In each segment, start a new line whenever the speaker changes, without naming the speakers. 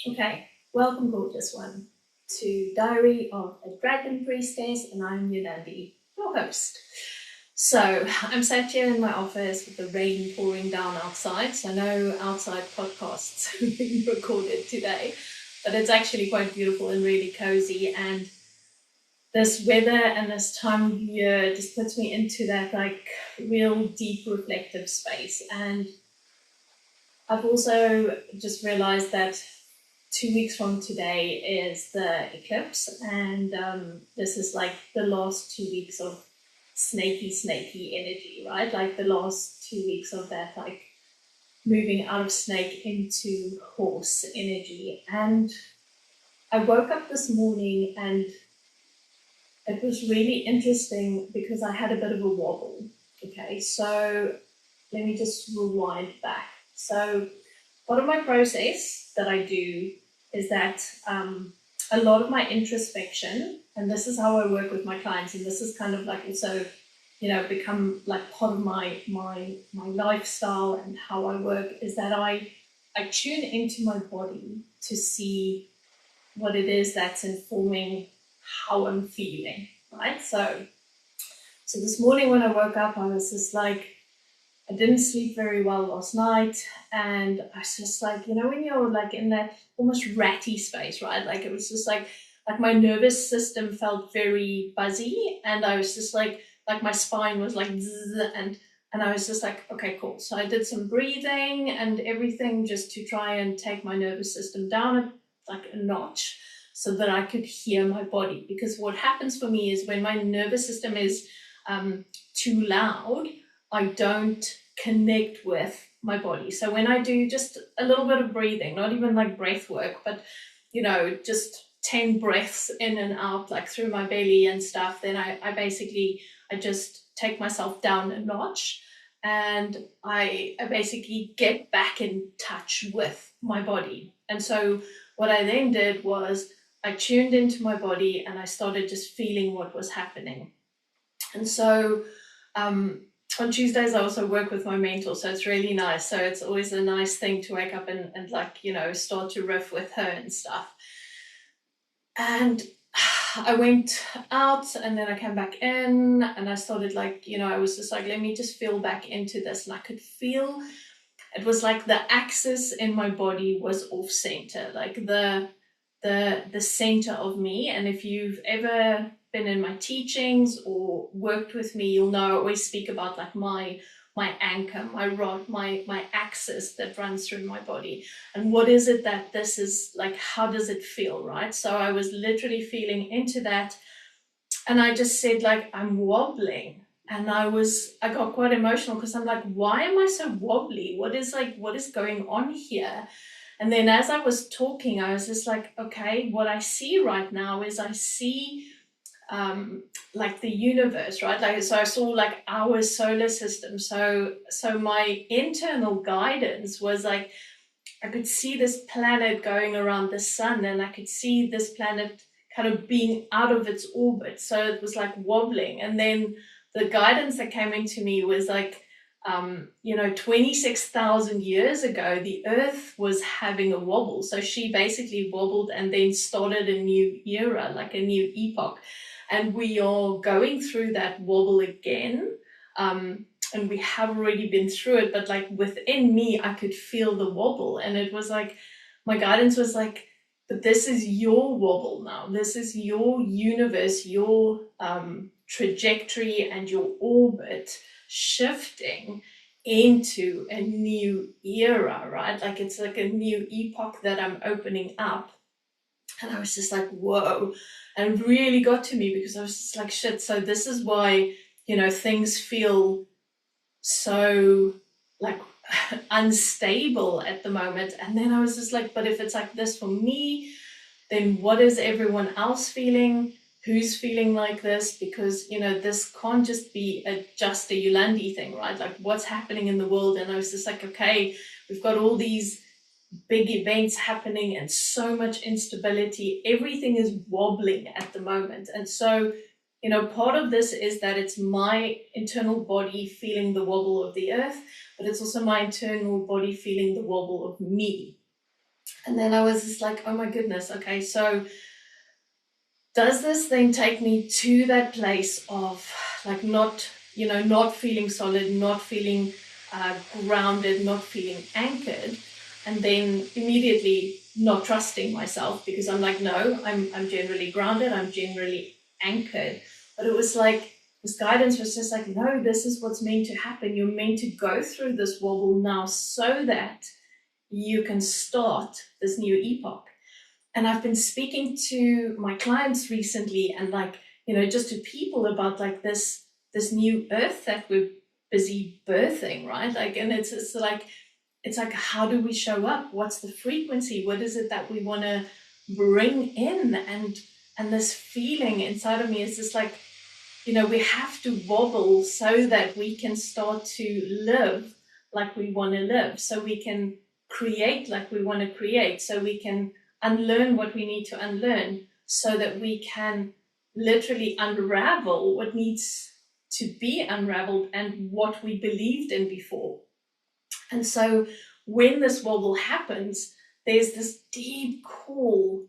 Okay, welcome gorgeous one to Diary of a Dragon Priestess, and I'm Yolandi, your host. So I'm sat here in my office with the rain pouring down outside, so no outside podcasts being recorded today, but it's actually quite beautiful and really cozy, and this weather and this time of year just puts me into that like real deep reflective space. And I've also just realized that 2 weeks from today is the eclipse, and this is like the last 2 weeks of snaky energy, right? Like the last 2 weeks of that, like moving out of snake into horse energy. And I woke up this morning and it was really interesting because I had a bit of a wobble. Okay, so let me just rewind back. So part of my process that I do is that a lot of my introspection, and this is how I work with my clients, and this is kind of like also, become like part of my lifestyle and how I work, is that I tune into my body to see what it is that's informing how I'm feeling, right? So this morning when I woke up, I was just like, I didn't sleep very well last night, and I was just like, when you're like in that almost ratty space, right? Like it was just like my nervous system felt very buzzy, and I was just like my spine was like zzz, and I was just like, okay, cool. So I did some breathing and everything just to try and take my nervous system down like a notch so that I could hear my body. Because what happens for me is when my nervous system is too loud, I don't connect with my body. So when I do just a little bit of breathing, not even like breath work, but just 10 breaths in and out, like through my belly and stuff, then I just take myself down a notch, and I basically get back in touch with my body. And so what I then did was I tuned into my body and I started just feeling what was happening. And so on Tuesdays, I also work with my mentor, so it's really nice. So it's always a nice thing to wake up and start to riff with her and stuff. And I went out and then I came back in and I started I was just like, let me just feel back into this. And I could feel, it was like the axis in my body was off center, like the center of me. And if you've ever been in my teachings or worked with me, you'll know I always speak about like my anchor, my rod, my axis that runs through my body. And what is it that this is like, how does it feel, right? So I was literally feeling into that, and I just said like, I'm wobbling. And I got quite emotional because I'm like, why am I so wobbly? What is going on here? And then as I was talking, I was just like, okay, what I see right now is I see like the universe, right? Like, so I saw like our solar system. So my internal guidance was like, I could see this planet going around the sun, and I could see this planet kind of being out of its orbit. So it was like wobbling. And then the guidance that came into me was like, 26,000 years ago, the Earth was having a wobble. So she basically wobbled and then started a new era, like a new epoch. And we are going through that wobble again. And we have already been through it, but like within me, I could feel the wobble. And it was like, my guidance was like, but this is your wobble now. This is your universe, your trajectory and your orbit shifting into a new era, right? Like it's like a new epoch that I'm opening up. And I was just like, whoa. And it really got to me because I was just like, shit. So this is why, things feel so like unstable at the moment. And then I was just like, but if it's like this for me, then what is everyone else feeling? Who's feeling like this? Because, this can't just be just a Yolandi thing, right? Like what's happening in the world. And I was just like, okay, we've got all these big events happening and so much instability. Everything is wobbling at the moment. And so, part of this is that it's my internal body feeling the wobble of the earth, but it's also my internal body feeling the wobble of me. And then I was just like, oh my goodness, okay, so does this then take me to that place of like not, not feeling solid, not feeling grounded, not feeling anchored, and then immediately not trusting myself because I'm like, no, I'm generally grounded, I'm generally anchored. But it was like, this guidance was just like, no, this is what's meant to happen. You're meant to go through this wobble now so that you can start this new epoch. And I've been speaking to my clients recently and like, just to people about like this new earth that we're busy birthing, right? Like, and it's like, how do we show up? What's the frequency? What is it that we want to bring in? And this feeling inside of me is just like, we have to wobble so that we can start to live like we want to live, so we can create like we want to create, so we can unlearn what we need to unlearn, so that we can literally unravel what needs to be unraveled and what we believed in before. And so when this wobble happens, there's this deep call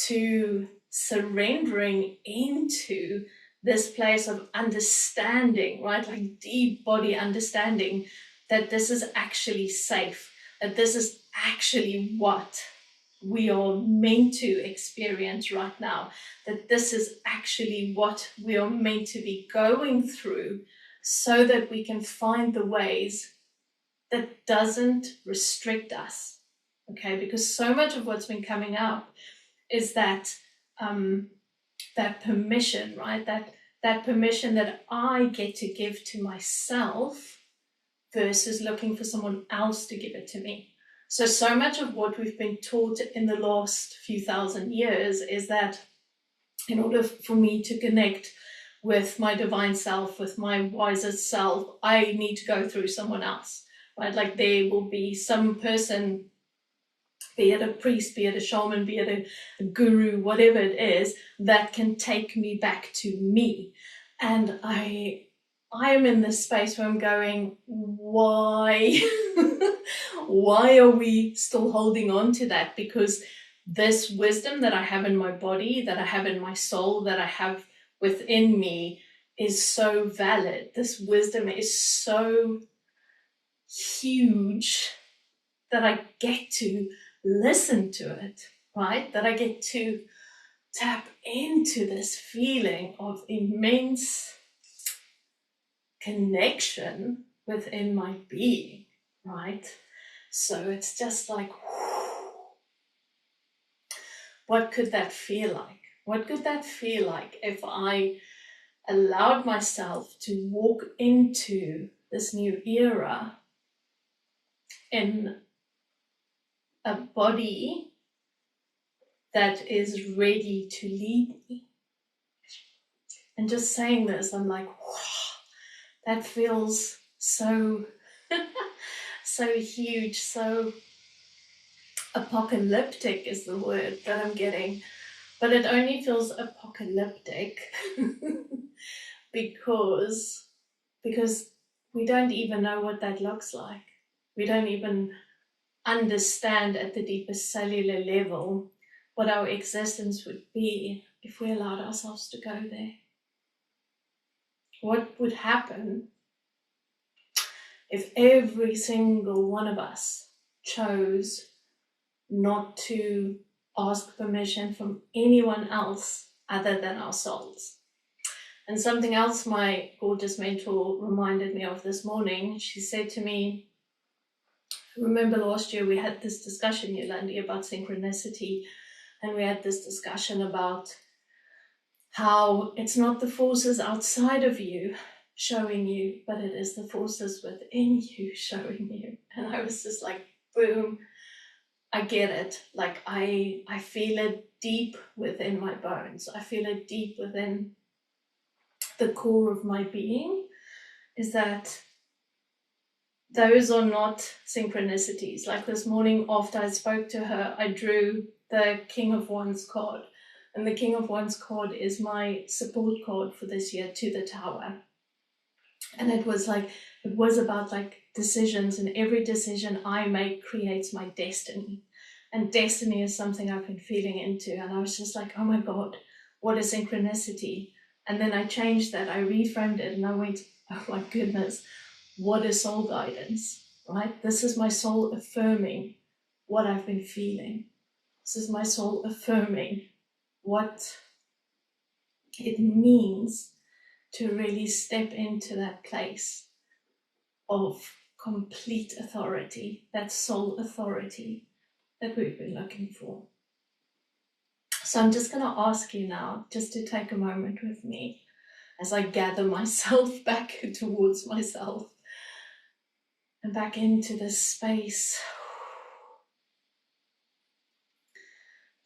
to surrendering into this place of understanding, right? Like deep body understanding that this is actually safe, that this is actually what we are meant to experience right now, that this is actually what we are meant to be going through, so that we can find the ways that doesn't restrict us, okay? Because so much of what's been coming up is that that permission, right? That permission that I get to give to myself versus looking for someone else to give it to me. So much of what we've been taught in the last few thousand years is that in order for me to connect with my divine self, with my wiser self, I need to go through someone else, right? Like there will be some person, be it a priest, be it a shaman, be it a guru, whatever it is, that can take me back to me. And I am in this space where I'm going, why? Why are we still holding on to that? Because this wisdom that I have in my body, that I have in my soul, that I have within me is so valid. This wisdom is so huge that I get to listen to it, right? That I get to tap into this feeling of immense connection within my being, right? So it's just like, what could that feel like? What could that feel like if I allowed myself to walk into this new era in a body that is ready to lead me? And just saying this, I'm like, wow, that feels so, so huge, so apocalyptic is the word that I'm getting. But it only feels apocalyptic because we don't even know what that looks like. We don't even understand at the deepest cellular level what our existence would be if we allowed ourselves to go there. What would happen if every single one of us chose not to ask permission from anyone else other than ourselves? And something else my gorgeous mentor reminded me of this morning, she said to me, remember last year we had this discussion, Yolandi, about synchronicity, and we had this discussion about how it's not the forces outside of you showing you, but it is the forces within you showing you. And I was just like, boom, I get it. Like I feel it deep within my bones. I feel it deep within the core of my being, is that those are not synchronicities. Like this morning after I spoke to her, I drew the King of Wands card. And the King of Wands card is my support card for this year to the Tower. And it was about like decisions, and every decision I make creates my destiny. And destiny is something I've been feeling into. And I was just like, oh my God, what a synchronicity. And then I changed that, I reframed it, and I went, oh my goodness, what is soul guidance, right? This is my soul affirming what I've been feeling. This is my soul affirming what it means to really step into that place of complete authority, that soul authority that we've been looking for. So I'm just going to ask you now just to take a moment with me as I gather myself back towards myself and back into this space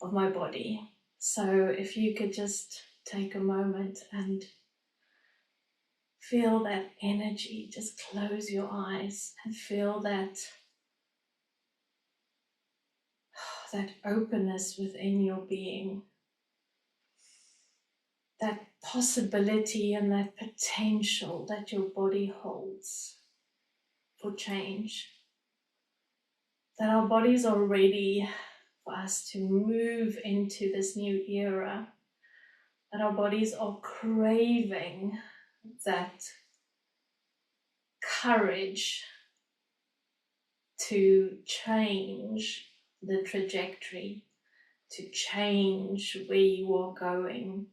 of my body. So if you could just take a moment and feel that energy, just close your eyes and feel that openness within your being, that possibility and that potential that your body holds for change. That our bodies are ready for us to move into this new era, that our bodies are craving that courage to change the trajectory, to change where you are going,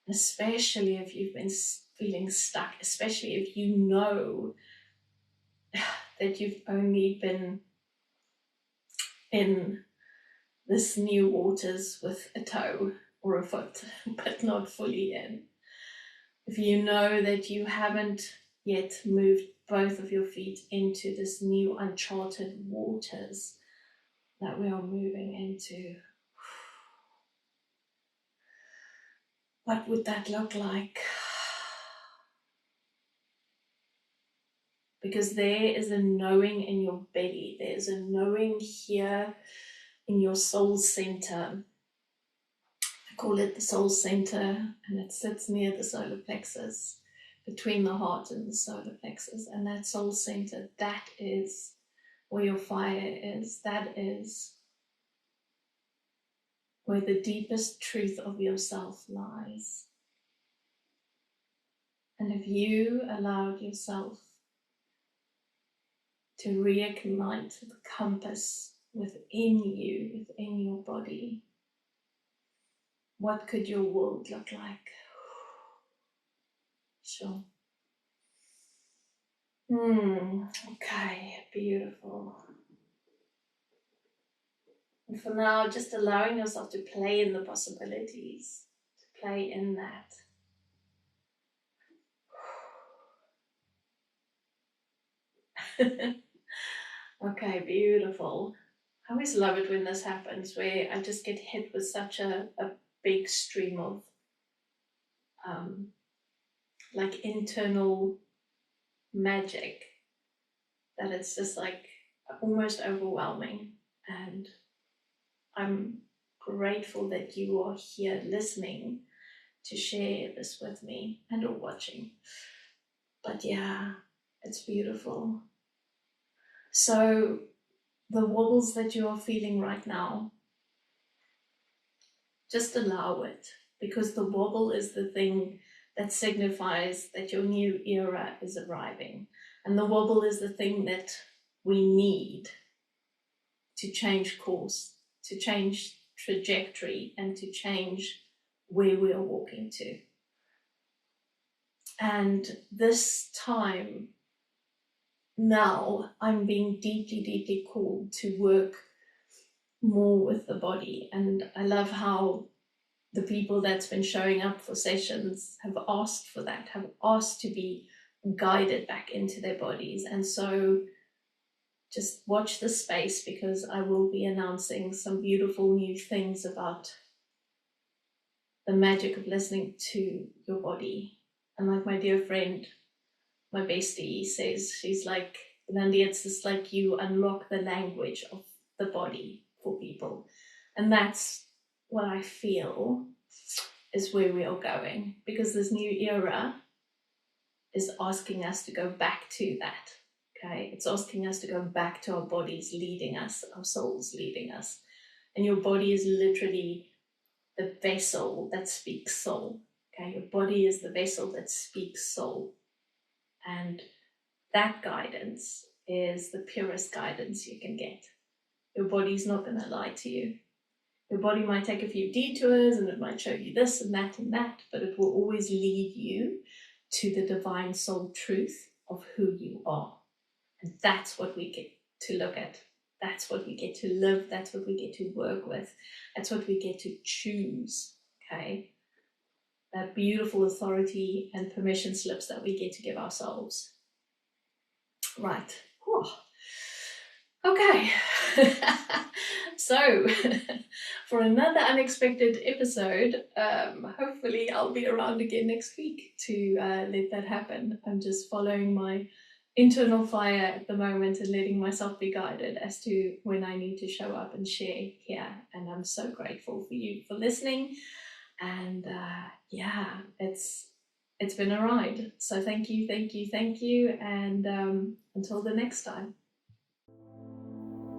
especially if you've been feeling stuck, especially if you know that you've only been in this new waters with a toe or a foot, but not fully in. If you know that you haven't yet moved both of your feet into this new uncharted waters that we are moving into, what would that look like? Because there is a knowing in your belly, there's a knowing here in your soul center. I call it the soul center, and it sits near the solar plexus, between the heart and the solar plexus. And that soul center, that is where your fire is. That is where the deepest truth of yourself lies. And if you allowed yourself to reignite the compass within you, within your body, what could your world look like? Sure. Okay, beautiful. And for now, just allowing yourself to play in the possibilities, to play in that. Okay, beautiful. I always love it when this happens, where I just get hit with such a big stream of like internal magic that it's just like almost overwhelming. And I'm grateful that you are here listening to share this with me and or watching. But yeah, it's beautiful. So the wobbles that you are feeling right now, just allow it, because the wobble is the thing that signifies that your new era is arriving. And the wobble is the thing that we need to change course, to change trajectory, and to change where we are walking to. And this time now, I'm being deeply, deeply called to work more with the body. And I love how the people that's been showing up for sessions have asked for that, have asked to be guided back into their bodies. And so just watch the space, because I will be announcing some beautiful new things about the magic of listening to your body. And like my dear friend, my bestie says, she's like, Yolandi, it's just like you unlock the language of the body for people. And that's what I feel is where we are going, because this new era is asking us to go back to that. Okay, it's asking us to go back to our bodies leading us, our souls leading us. And your body is literally the vessel that speaks soul. Okay, your body is the vessel that speaks soul. And that guidance is the purest guidance you can get. Your body's not going to lie to you. Your body might take a few detours and it might show you this and that, but it will always lead you to the divine soul truth of who you are. And that's what we get to look at. That's what we get to live. That's what we get to work with. That's what we get to choose. Okay? That beautiful authority and permission slips that we get to give ourselves. Right. Whew. Okay. So, for another unexpected episode, hopefully I'll be around again next week to let that happen. I'm just following my internal fire at the moment and letting myself be guided as to when I need to show up and share here. And I'm so grateful for you for listening. And yeah, it's been a ride. So thank you. And until the next time.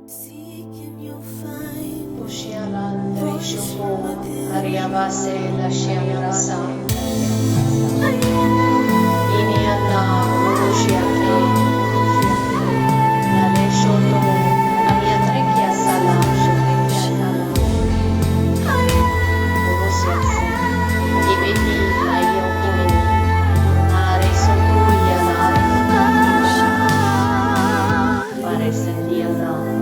Seeking you'll find
Ushialandri Shupo Ariavase Lashiamrasa Iniana Urushiake Nale Shoto Amiatrikia Sala Shotrikiatala Urusiafu Ibeti Layo Imeni Nare Sotu Yana Pare Sendiana